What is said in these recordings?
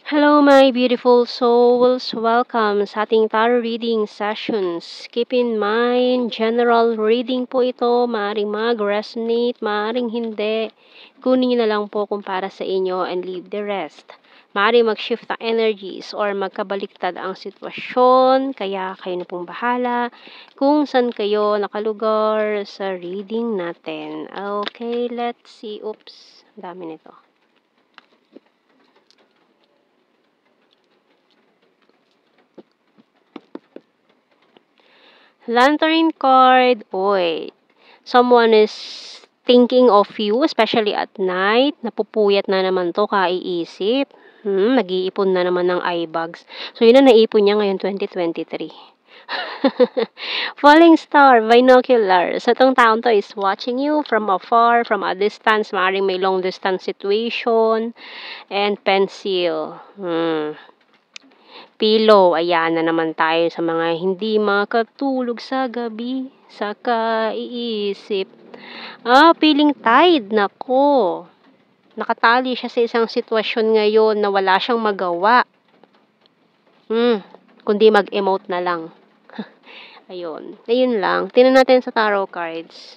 Hello, my beautiful souls. Welcome sa ating tarot reading sessions. Keep in mind, general reading po ito. Maaring mag-resonate, maaring hindi. Kunin niyo na lang po kung para sa inyo and leave the rest. Maaring mag-shift ang energies or magkabaliktad ang sitwasyon. Kaya kayo na pong bahala kung saan kayo nakalugar sa reading natin. Okay, let's see. Oops, dami nito. Lantern card, oy. Someone is thinking of you, especially at night. Napupuyat na naman to, kaiisip. Nag-iipon na naman ng eye bags. So, yun ang naipon niya ngayon, 2023. Falling star, binocular. So, itong taon to is watching you from afar, from a distance. Maaaring may long distance situation. And pencil. Pillow, ayan na naman tayo sa mga hindi makatulog sa gabi, sa kaiisip. Feeling tied, nako. Nakatali siya sa isang sitwasyon ngayon na wala siyang magawa. Kundi mag-emote na lang. Ayun lang. Tingnan natin sa tarot cards.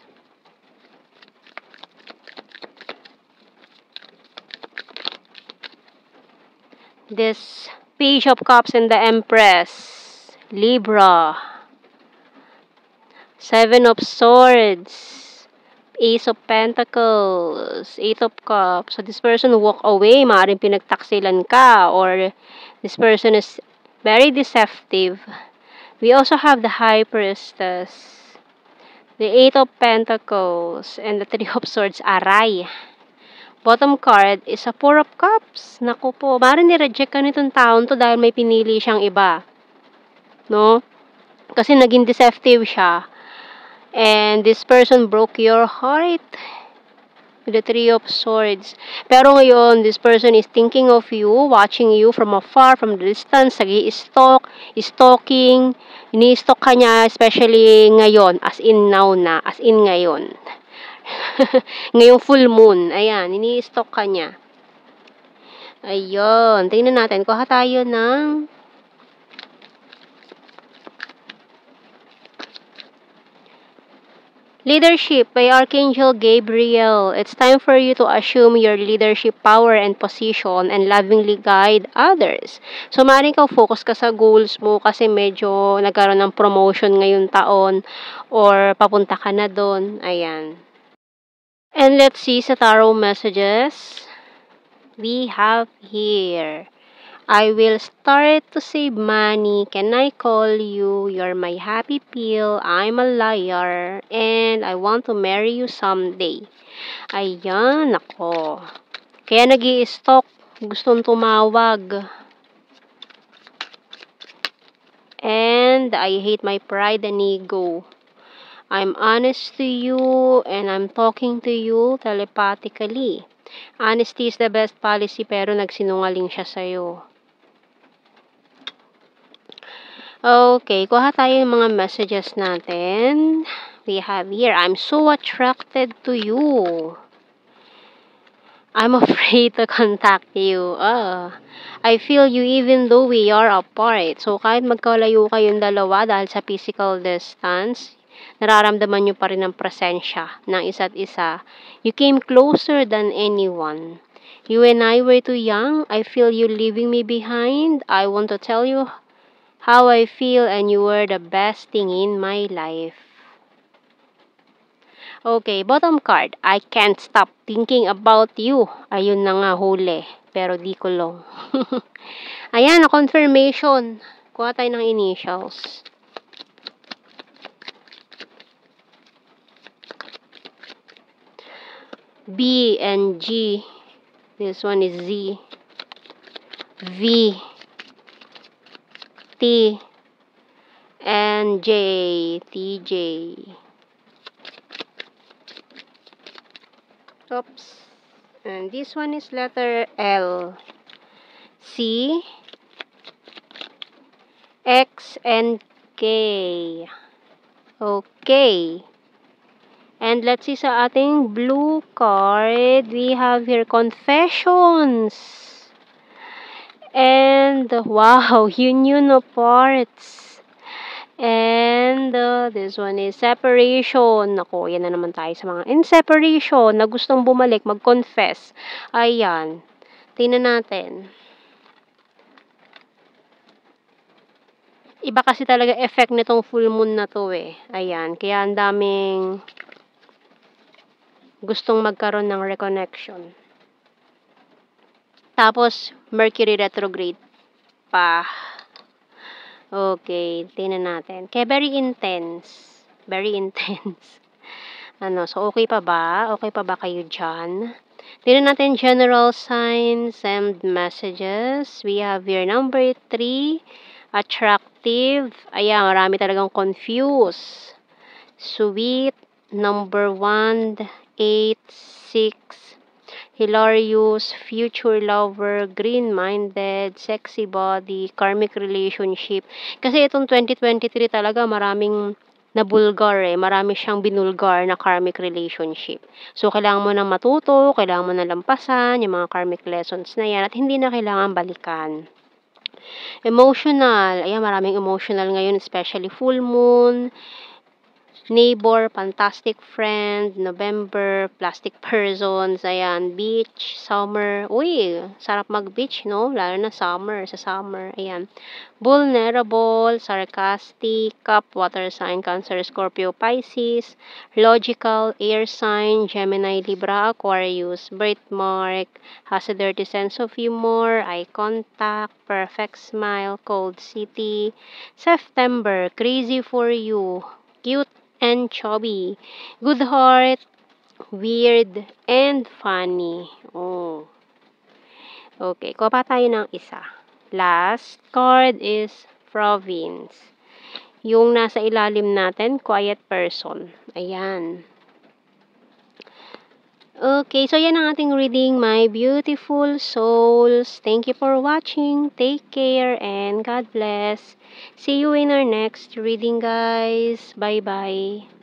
This Page of Cups and the Empress. Libra. Seven of Swords. Ace of Pentacles. Eight of Cups. So, this person walk away. Maaaring pinagtaksilan ka. Or, this person is very deceptive. We also have the High Priestess. The Eight of Pentacles. And the Three of Swords. Aray. Bottom card is a Four of Cups. Naku po. Maaaring ni-reject ka nitong taon to dahil may pinili siyang iba. No? Kasi naging deceptive siya. And this person broke your heart with the Three of Swords. Pero ngayon, this person is thinking of you, watching you from afar, from the distance, stalking, ini-stalk ka niya, especially ngayon, as in now na, as in ngayon. Ngayong full moon, ayan, ini-stalk ka niya. Ayun, tingnan natin, kuha tayo ng Leadership by Archangel Gabriel. It's time for you to assume your leadership power and position and lovingly guide others. So, maaaring ka focus ka sa goals mo kasi medyo nagkaroon ng promotion ngayong taon or papunta ka na doon. Ayan. And let's see sa tarot messages. We have here. I will start to save money. Can I call you? You're my happy pill. I'm a liar. And I want to marry you someday. Ayan, ako. Kaya nag-i-stalk. Gustong tumawag. And I hate my pride and ego. I'm honest to you and I'm talking to you telepathically. Honesty is the best policy pero nagsinungaling siya sa'yo. Okay, kuha tayo ng mga messages natin. We have here, I'm so attracted to you. I'm afraid to contact you. I feel you even though we are apart. So, kahit magkalayo kayong dalawa dahil sa physical distance, nararamdaman nyo pa rin ang presensya ng isa't isa. You came closer than anyone. You and I were too young. I feel you leaving me behind. I want to tell you how I feel and you were the best thing in my life. Okay, bottom card. I can't stop thinking about you. Ayun na nga, huli. Pero di ko long. Ayan, na confirmation. Kuha tayo ng initials. B and G. This one is Z. V. T and J, TJ. Oops. And this one is letter L. C, X, and K. Okay. And let's see sa ating blue card. We have here confessions. And, wow, union of parts. And, this one is separation. Naku, yan na naman tayo sa mga in separation na gustong bumalik, mag-confess. Ayan. Tingnan natin. Iba kasi talaga effect nitong full moon na to eh. Ayan. Kaya ang daming gustong magkaroon ng reconnection. Tapos, Mercury retrograde pa. Okay, tingnan natin. Kaya very intense. Very intense. So okay pa ba? Okay pa ba kayo dyan? Tingnan natin general signs and messages. We have here number 3, attractive. Ayan, marami talagang confused. Sweet, number 1, 8, 6, hilarious, future lover, green-minded, sexy body, karmic relationship. Kasi itong 2023 talaga maraming nabulgar eh. Marami siyang binulgar na karmic relationship. So, kailangan mo nang matuto, kailangan mo nang lampasan yung mga karmic lessons na yan at hindi na kailangan balikan. Emotional. Ayan, maraming emotional ngayon, especially full moon, neighbor, fantastic friend, November, plastic persons, ayan, beach, summer. Uy, sarap mag-beach, no? Lalo na summer, sa summer, ayan. Vulnerable, sarcastic, cup, water sign, Cancer, Scorpio, Pisces, logical, air sign, Gemini, Libra, Aquarius, birthmark, has a dirty sense of humor, eye contact, perfect smile, cold city, September, crazy for you, cute and chubby, good heart, weird, and funny. Oh. Okay, kuha pa tayo ng isa. Last card is province. Yung nasa ilalim natin, quiet person. Ayan. Okay, so yan ang ating reading, my beautiful souls. Thank you for watching. Take care and God bless. See you in our next reading, guys. Bye-bye.